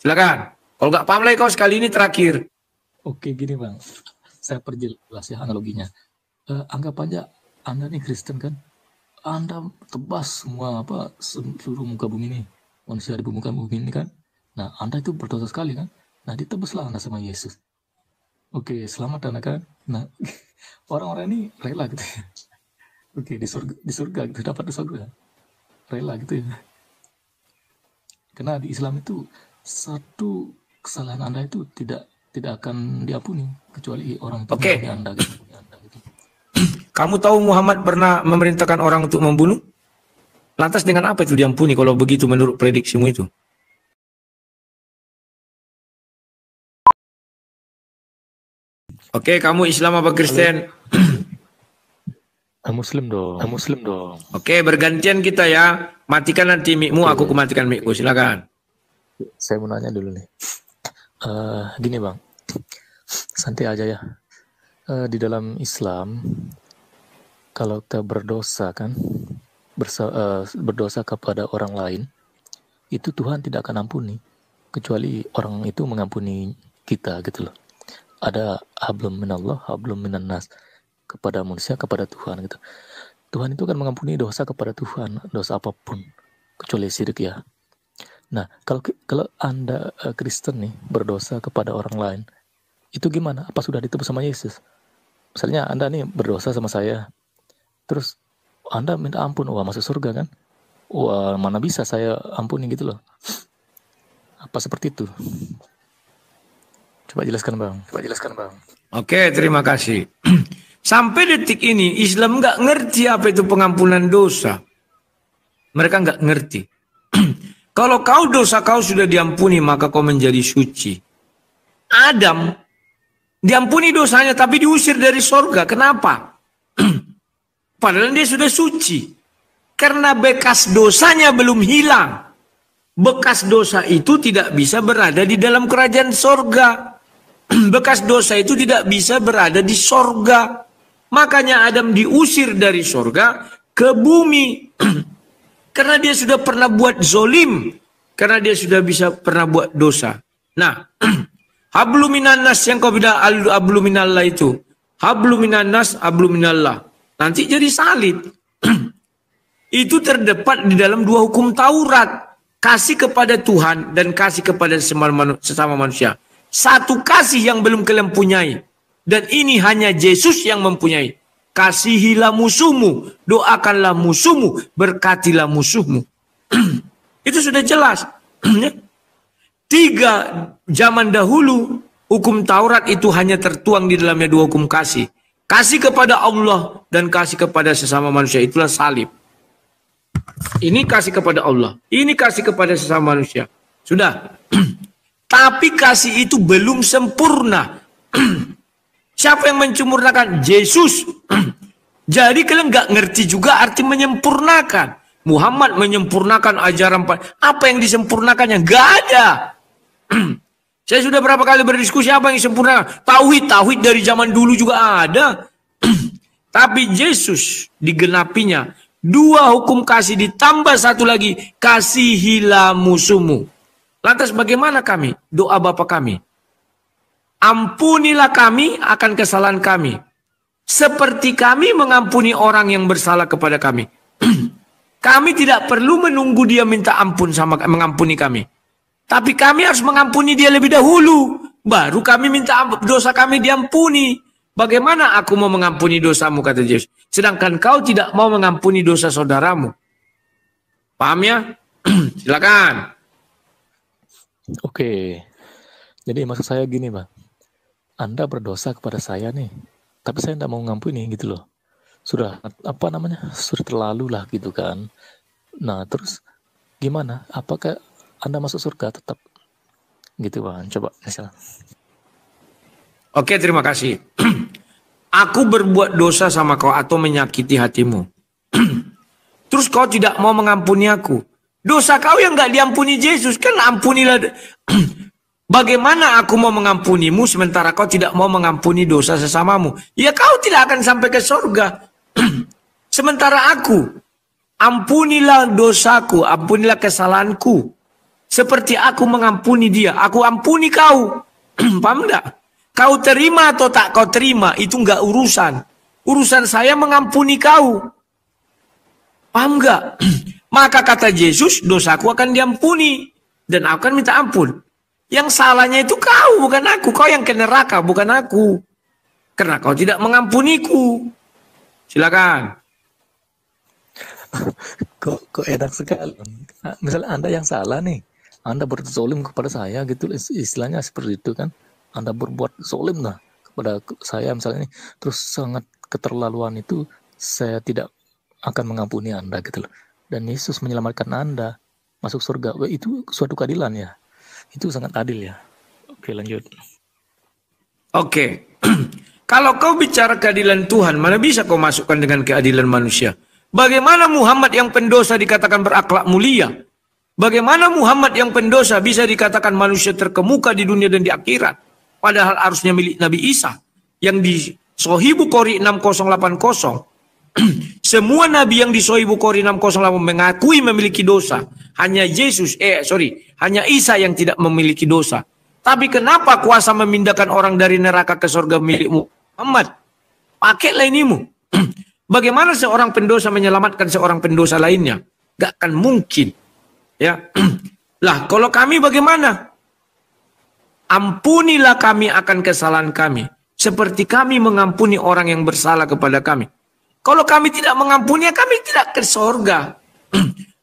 Silakan. Kalau nggak paham lagi kau sekali ini terakhir. Oke, gini Bang. Saya perjelas ya analoginya. Anggap aja Anda nih Kristen kan. Anda tebas semua seluruh muka bumi ini. Manusia di muka bumi ini kan. Nah, Anda itu berdosa sekali kan. Nah, ditebaslah Anda sama Yesus. Oke, selamat Anda kan. Nah, orang-orang ini rela gitu ya. Oke, di surga gitu, dapat di surga. Rela gitu ya. Karena di Islam itu satu kesalahan Anda itu tidak akan diampuni kecuali orang itu membunuh Anda gitu. Kamu tahu Muhammad pernah memerintahkan orang untuk membunuh? Lantas dengan apa itu diampuni kalau begitu menurut prediksimu itu? Oke, kamu Islam apa Kristen? Muslim dong. Muslim dong. Oke, bergantian kita ya. Matikan nanti mic-mu, aku matikan mic-ku. Silakan. Saya mau nanya dulu nih. Gini Bang. Santai aja ya. Di dalam Islam, kalau kita berdosa kan, berdosa kepada orang lain, itu Tuhan tidak akan ampuni. Kecuali orang itu mengampuni kita gitu loh. Ada hablum minallah, hablum minannas. Kepada manusia, kepada Tuhan gitu. Tuhan itu kan mengampuni dosa kepada Tuhan, dosa apapun, kecuali syirik ya. Nah, kalau Anda Kristen nih berdosa kepada orang lain, itu gimana? Apa sudah ditebus sama Yesus? Misalnya Anda nih berdosa sama saya, terus Anda minta ampun, wah masuk surga kan? Wah mana bisa saya ampuni gitu loh. Apa seperti itu? Coba jelaskan Bang. Oke, terima kasih. Sampai detik ini Islam nggak ngerti apa itu pengampunan dosa. Mereka nggak ngerti. Kalau dosa kau sudah diampuni maka kau menjadi suci. Adam diampuni dosanya tapi diusir dari sorga. Kenapa? Padahal dia sudah suci. Karena bekas dosanya belum hilang. Bekas dosa itu tidak bisa berada di dalam kerajaan sorga. Bekas dosa itu tidak bisa berada di sorga. Makanya Adam diusir dari sorga ke bumi. Karena dia sudah pernah buat zolim. Karena dia sudah pernah buat dosa. Nah, hablu minannas yang kau bilang hablu minallah itu. Hablu minannas, hablu minallah. Nanti jadi salib. Itu terdapat di dalam dua hukum Taurat. Kasih kepada Tuhan dan kasih kepada sesama manusia. Satu kasih yang belum kalian punyai. Dan ini hanya Yesus yang mempunyai. Kasihilah musuhmu, doakanlah musuhmu, berkatilah musuhmu. Itu sudah jelas. 3 zaman dahulu, hukum Taurat itu hanya tertuang di dalamnya 2 hukum kasih. Kasih kepada Allah dan kasih kepada sesama manusia. Itulah salib. Ini kasih kepada Allah. Ini kasih kepada sesama manusia. Sudah. Tapi kasih itu belum sempurna. Siapa yang menyempurnakan? Yesus. Jadi kalian nggak ngerti juga arti menyempurnakan. Muhammad menyempurnakan ajaran. Apa yang disempurnakannya? Nggak ada. Saya sudah berapa kali berdiskusi apa yang disempurnakan. Tauhid dari zaman dulu juga ada. Tapi Yesus digenapinya. 2 hukum kasih ditambah 1 lagi. Kasihilah musuhmu. Lantas bagaimana kami? Doa Bapa kami. Ampunilah kami akan kesalahan kami. Seperti kami mengampuni orang yang bersalah kepada kami. Kami tidak perlu menunggu dia minta ampun mengampuni kami. Tapi kami harus mengampuni dia lebih dahulu. Baru kami minta ampun, dosa kami diampuni. Bagaimana aku mau mengampuni dosamu, kata Yesus. Sedangkan kau tidak mau mengampuni dosa saudaramu. Paham ya? Silakan. Oke. Jadi maksud saya gini, Bang. Anda berdosa kepada saya nih, tapi saya tidak mau ngampuni gitu loh. Sudah sudah terlalu lah gitu kan. Nah terus gimana? Apakah Anda masuk surga tetap? Gitu Bang, coba misalnya. Oke, terima kasih. Aku berbuat dosa sama kau atau menyakiti hatimu. Terus kau tidak mau mengampuni aku. Dosa kau yang gak diampuni Yesus, kan ampunilah. Bagaimana aku mau mengampunimu sementara kau tidak mau mengampuni dosa sesamamu? Ya kau tidak akan sampai ke surga. Sementara aku, ampunilah dosaku, ampunilah kesalahanku. Seperti aku mengampuni dia, aku ampuni kau. Paham enggak? Kau terima atau tak kau terima, itu enggak urusan. Urusan saya mengampuni kau. Paham enggak? Maka kata Yesus, dosaku akan diampuni. Dan aku akan minta ampun. Yang salahnya itu kau, bukan aku. Kau yang ke neraka, bukan aku. Karena kau tidak mengampuniku. Silakan. Kok enak sekali. Misalnya Anda yang salah nih, Anda berzolim kepada saya gitu, istilahnya seperti itu kan. Anda berbuat zolim lah kepada saya misalnya nih, terus sangat keterlaluan itu, saya tidak akan mengampuni Anda gitu loh. Dan Yesus menyelamatkan Anda masuk surga. Wah, itu suatu keadilan ya. Itu sangat adil ya. Oke, lanjut. Oke. Kalau kau bicara keadilan Tuhan, mana bisa kau masukkan dengan keadilan manusia? Bagaimana Muhammad yang pendosa dikatakan berakhlak mulia? Bagaimana Muhammad yang pendosa bisa dikatakan manusia terkemuka di dunia dan di akhirat? Padahal harusnya milik Nabi Isa. Yang di Sahih Bukhari 6080. Semua Nabi yang di Sahih Bukhari 608 mengakui memiliki dosa. Hanya hanya Isa yang tidak memiliki dosa. Tapi kenapa kuasa memindahkan orang dari neraka ke surga milikmu Muhammad? Pakailah inimu. Bagaimana seorang pendosa menyelamatkan seorang pendosa lainnya? Gak akan mungkin. Ya. Lah, kalau kami bagaimana? Ampunilah kami akan kesalahan kami, seperti kami mengampuni orang yang bersalah kepada kami. Kalau kami tidak mengampuni, kami tidak ke surga.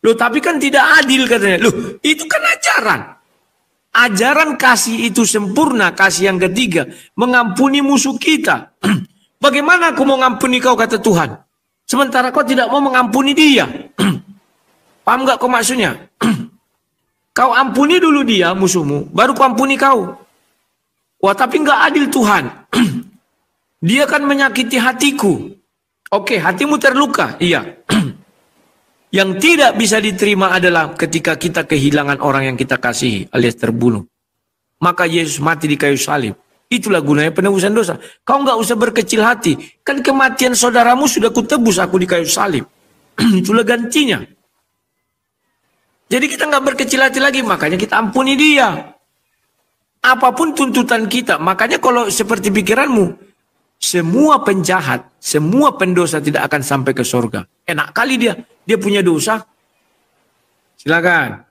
Loh, tapi kan tidak adil katanya. Loh, itu kan ajaran. Ajaran kasih itu sempurna, kasih yang ketiga, mengampuni musuh kita. Bagaimana aku mau mengampuni kau, kata Tuhan, sementara kau tidak mau mengampuni dia? Paham gak kau maksudnya? Kau ampuni dulu dia, musuhmu, baru kau ampuni kau. Wah, tapi gak adil Tuhan. Dia kan menyakiti hatiku. Oke, hatimu terluka, iya. Yang tidak bisa diterima adalah ketika kita kehilangan orang yang kita kasihi, alias terbunuh. Maka Yesus mati di kayu salib. Itulah gunanya penebusan dosa. Kau nggak usah berkecil hati. Kan kematian saudaramu sudah kutebus aku di kayu salib. Itulah gantinya. Jadi kita nggak berkecil hati lagi. Makanya kita ampuni dia. Apapun tuntutan kita. Makanya kalau seperti pikiranmu, semua penjahat, semua pendosa tidak akan sampai ke surga. Enak kali dia. Dia punya dosa. Silakan.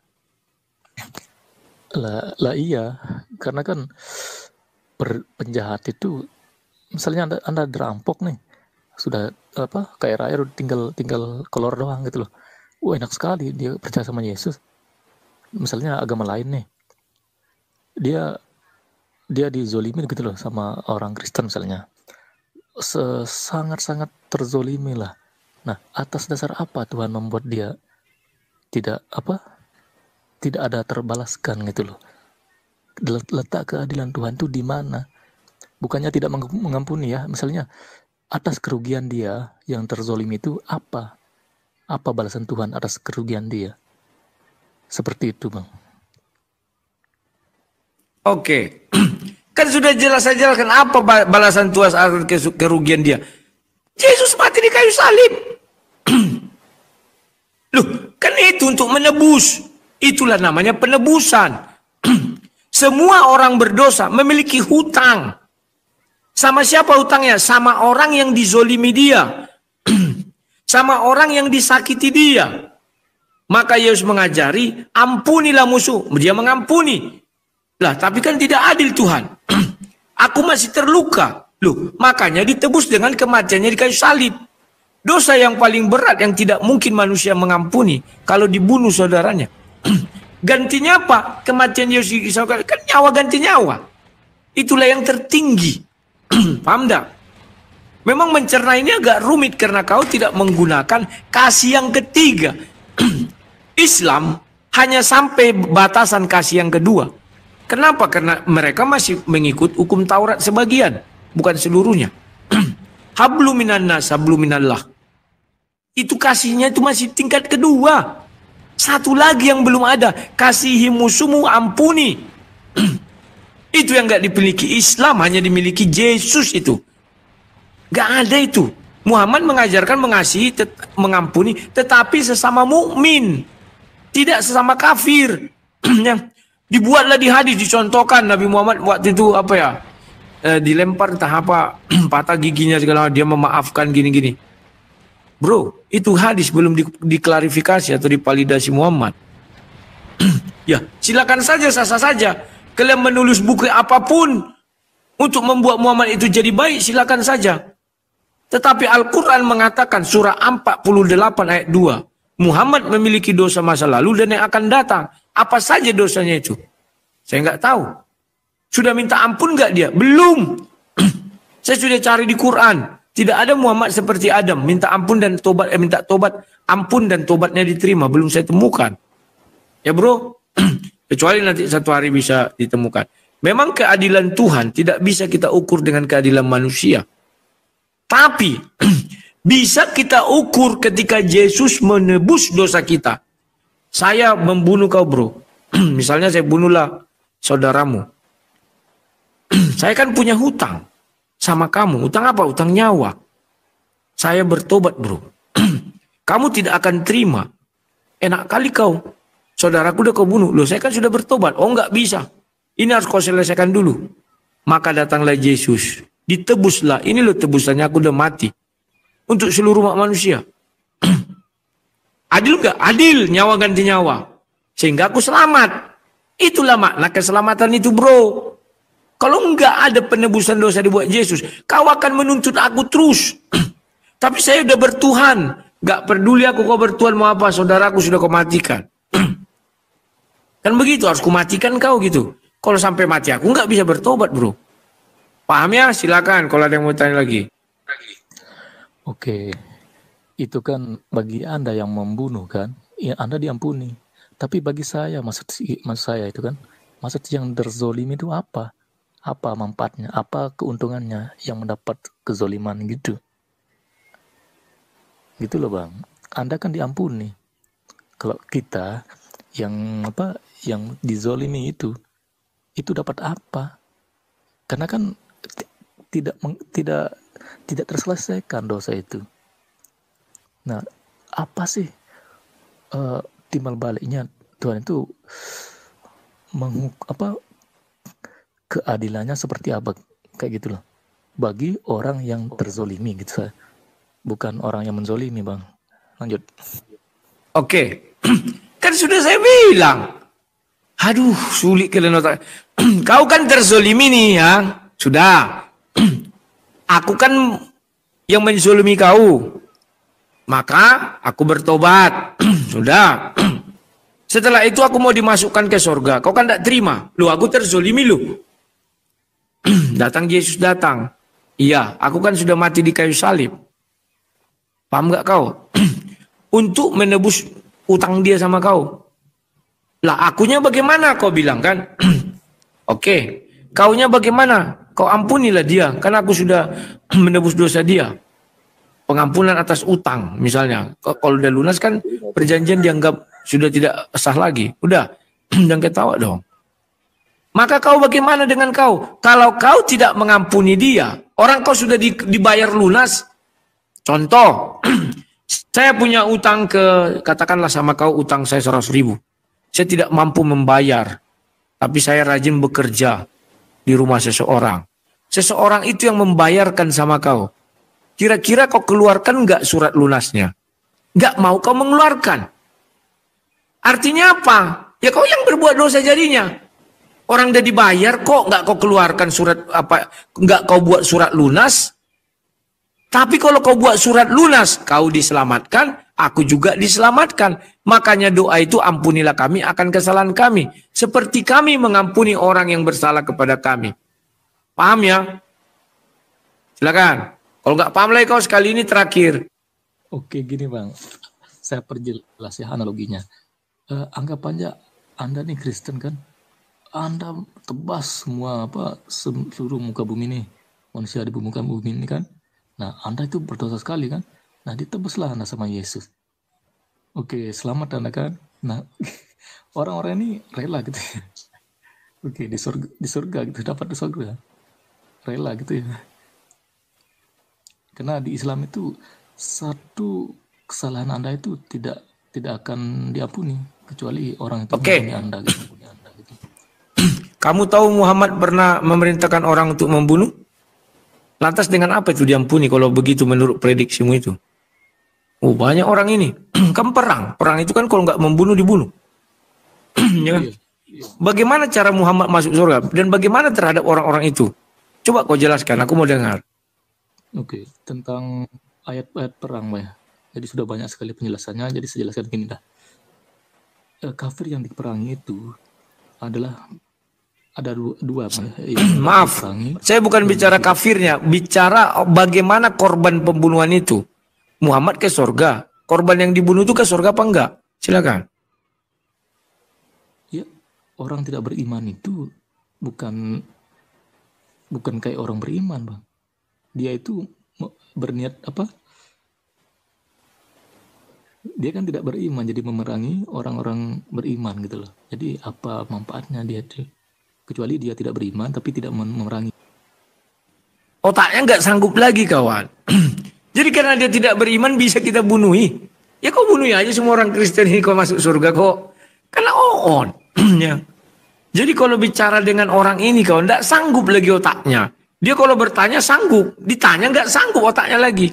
Lah iya. Karena kan penjahat itu, misalnya anda dirampok nih, sudah kayak raya tinggal keluar doang gitu loh. Wah, enak sekali dia percaya sama Yesus. Misalnya agama lain nih, dia dizolimin gitu loh sama orang Kristen misalnya, sangat terzolimi lah. Nah, atas dasar apa Tuhan membuat dia tidak ada terbalaskan gitu loh? Letak keadilan Tuhan itu di mana? Bukannya tidak mengampuni ya. Misalnya atas kerugian dia yang terzolimi itu apa? Apa balasan Tuhan atas kerugian dia? Seperti itu, Bang. Oke. Kan sudah jelas kan apa balasan Tuhan atas kerugian dia. Yesus mati di kayu salib. Loh, kan itu untuk menebus. Itulah namanya penebusan. Semua orang berdosa memiliki hutang. Sama siapa hutangnya? Sama orang yang dizolimi dia. Sama orang yang disakiti dia. Maka Yesus mengajari, ampunilah musuh. Dia mengampuni. Lah, tapi kan tidak adil Tuhan. Aku masih terluka. Loh, makanya ditebus dengan kematiannya di kayu salib. Dosa yang paling berat yang tidak mungkin manusia mengampuni kalau dibunuh saudaranya. Gantinya apa? Kematian Yesus kan nyawa ganti nyawa. Itulah yang tertinggi. Paham tak? Memang mencerna ini agak rumit karena kau tidak menggunakan kasih yang ketiga. Islam hanya sampai batasan kasih yang kedua. Kenapa? Karena mereka masih mengikut hukum Taurat sebagian, bukan seluruhnya. Hablu minan nas, hablu minallah. Itu kasihnya itu masih tingkat kedua. Satu lagi yang belum ada, kasihi musuhmu, ampuni. Itu yang gak dimiliki Islam, hanya dimiliki Yesus itu. Gak ada itu. Muhammad mengajarkan mengasihi, mengampuni, tetapi sesama mukmin, tidak sesama kafir. Ya, dibuatlah di hadis, dicontohkan Nabi Muhammad waktu itu apa ya? Dilempar entah apa, patah giginya segala, dia memaafkan gini-gini. Bro, itu hadis belum diklarifikasi atau dipalidasi Muhammad. Ya, silakan saja, sah-sah saja. Kalian menulis buku apapun untuk membuat Muhammad itu jadi baik, silakan saja. Tetapi Al-Quran mengatakan surah 48 ayat 2. Muhammad memiliki dosa masa lalu dan yang akan datang. Apa saja dosanya itu? Saya nggak tahu. Sudah minta ampun nggak dia? Belum. Saya sudah cari di Quran. Tidak ada Muhammad seperti Adam. Minta ampun dan tobat. Minta tobat, ampun dan tobatnya diterima. Belum saya temukan. Ya bro. Kecuali nanti satu hari bisa ditemukan. Memang keadilan Tuhan tidak bisa kita ukur dengan keadilan manusia. Tapi bisa kita ukur ketika Yesus menebus dosa kita. Saya membunuh kau bro. Misalnya saya bunuhlah saudaramu. Saya kan punya hutang sama kamu. Hutang apa? Hutang nyawa. Saya bertobat bro. Kamu tidak akan terima. Enak kali kau. Saudaraku udah kau bunuh. Loh saya kan sudah bertobat. Oh enggak bisa. Ini harus kau selesaikan dulu. Maka datanglah Yesus. Ditebuslah. Ini loh tebusannya, aku udah mati. Untuk seluruh umat manusia. Adil enggak? Adil. Nyawa ganti nyawa. Sehingga aku selamat. Itulah makna keselamatan itu bro. Kalau enggak ada penebusan dosa dibuat Yesus, kau akan menuntut aku terus. Tapi saya udah bertuhan. Enggak peduli aku kau bertuhan mau apa. Saudaraku sudah kau matikan. Kan begitu, harus kumatikan kau gitu. Kalau sampai mati aku nggak bisa bertobat bro. Paham ya? Silakan kalau ada yang mau tanya lagi. Oke, itu kan bagi Anda yang membunuh kan, ya Anda diampuni. Tapi bagi saya, maksud saya itu kan, maksud yang terzolimi itu apa? Apa manfaatnya? Apa keuntungannya yang mendapat kezoliman gitu? Gitu loh bang. Anda kan diampuni. Kalau kita yang apa? Yang dizolimi itu dapat apa? Karena kan tidak terselesaikan dosa itu. Nah, apa sih timbal baliknya Tuhan itu keadilannya seperti apa kayak gitu loh. Bagi orang yang terzolimi gitu, bukan orang yang menzolimi bang. Lanjut. Oke, kan sudah saya bilang. Aduh, sulit kalian otak. Kau kan terzolimi nih ya. Sudah. Aku kan yang menzolimi kau. Maka aku bertobat. Sudah. Setelah itu aku mau dimasukkan ke surga. Kau kan tidak terima. Loh, aku terzolimi loh. Datang Yesus datang. Iya, aku kan sudah mati di kayu salib. Paham gak kau? Untuk menebus utang dia sama kau. Lah akunya bagaimana kau bilang kan? Oke. Kaunya bagaimana? Kau ampunilah dia. Karena aku sudah menebus dosa dia. Pengampunan atas utang misalnya. Kalau udah lunas kan perjanjian dianggap sudah tidak sah lagi. Udah. Jangan ketawa dong. Maka kau bagaimana dengan kau? Kalau kau tidak mengampuni dia. Orang kau sudah dibayar lunas. Contoh. Saya punya utang katakanlah sama kau utang saya 100.000. Saya tidak mampu membayar. Tapi saya rajin bekerja di rumah seseorang. Seseorang itu yang membayarkan sama kau. Kira-kira kau keluarkan nggak surat lunasnya? Nggak mau kau mengeluarkan. Artinya apa? Ya kau yang berbuat dosa jadinya. Orang udah dibayar kok nggak kau keluarkan surat apa? Nggak kau buat surat lunas. Tapi kalau kau buat surat lunas, kau diselamatkan, aku juga diselamatkan. Makanya doa itu ampunilah kami akan kesalahan kami. Seperti kami mengampuni orang yang bersalah kepada kami. Paham ya? Silakan. Kalau nggak paham lagi kau sekali ini terakhir. Oke gini bang, saya perjelas ya analoginya. Anggap aja Anda nih Kristen kan, Anda tebas semua seluruh muka bumi nih, manusia di muka bumi ini kan. Nah, Anda itu berdosa sekali kan? Nah, ditebuslah Anda sama Yesus. Oke, selamat Anda kan? Nah, orang-orang ini rela gitu ya. Oke, di surga gitu, dapat di surga. Rela gitu ya. Karena di Islam itu satu kesalahan Anda itu tidak akan diampuni kecuali orang itu Oke. mengampuni Anda gitu. Kamu tahu Muhammad pernah memerintahkan orang untuk membunuh? Lantas dengan apa itu diampuni kalau begitu menurut prediksimu itu? Oh, banyak orang ini. Kan perang. Perang itu kan kalau nggak membunuh, dibunuh. Ya kan? Bagaimana cara Muhammad masuk surga? Dan bagaimana terhadap orang-orang itu? Coba kau jelaskan, aku mau dengar. Oke, tentang ayat-ayat perang, Mbak ya. Jadi sudah banyak sekali penjelasannya, jadi saya jelaskan gini dah. Kafir yang diperangi itu adalah ada dua Mbak ya. Maaf, saya bukan bicara kafirnya, bicara bagaimana korban pembunuhan itu. Muhammad ke surga, korban yang dibunuh itu ke surga apa enggak? Silakan. Ya, orang tidak beriman itu bukan kayak orang beriman, Bang. Dia itu berniat apa? Dia kan tidak beriman, jadi memerangi orang-orang beriman gitu loh. Jadi apa manfaatnya dia itu? Kecuali dia tidak beriman tapi tidak memerangi. Otaknya nggak sanggup lagi, kawan. Jadi karena dia tidak beriman bisa kita bunuhi. Ya kau bunuh aja semua orang Kristen ini kau masuk surga kok. Karena on. Ya. Jadi kalau bicara dengan orang ini kau nggak sanggup lagi otaknya. Dia kalau bertanya sanggup, ditanya nggak sanggup otaknya lagi.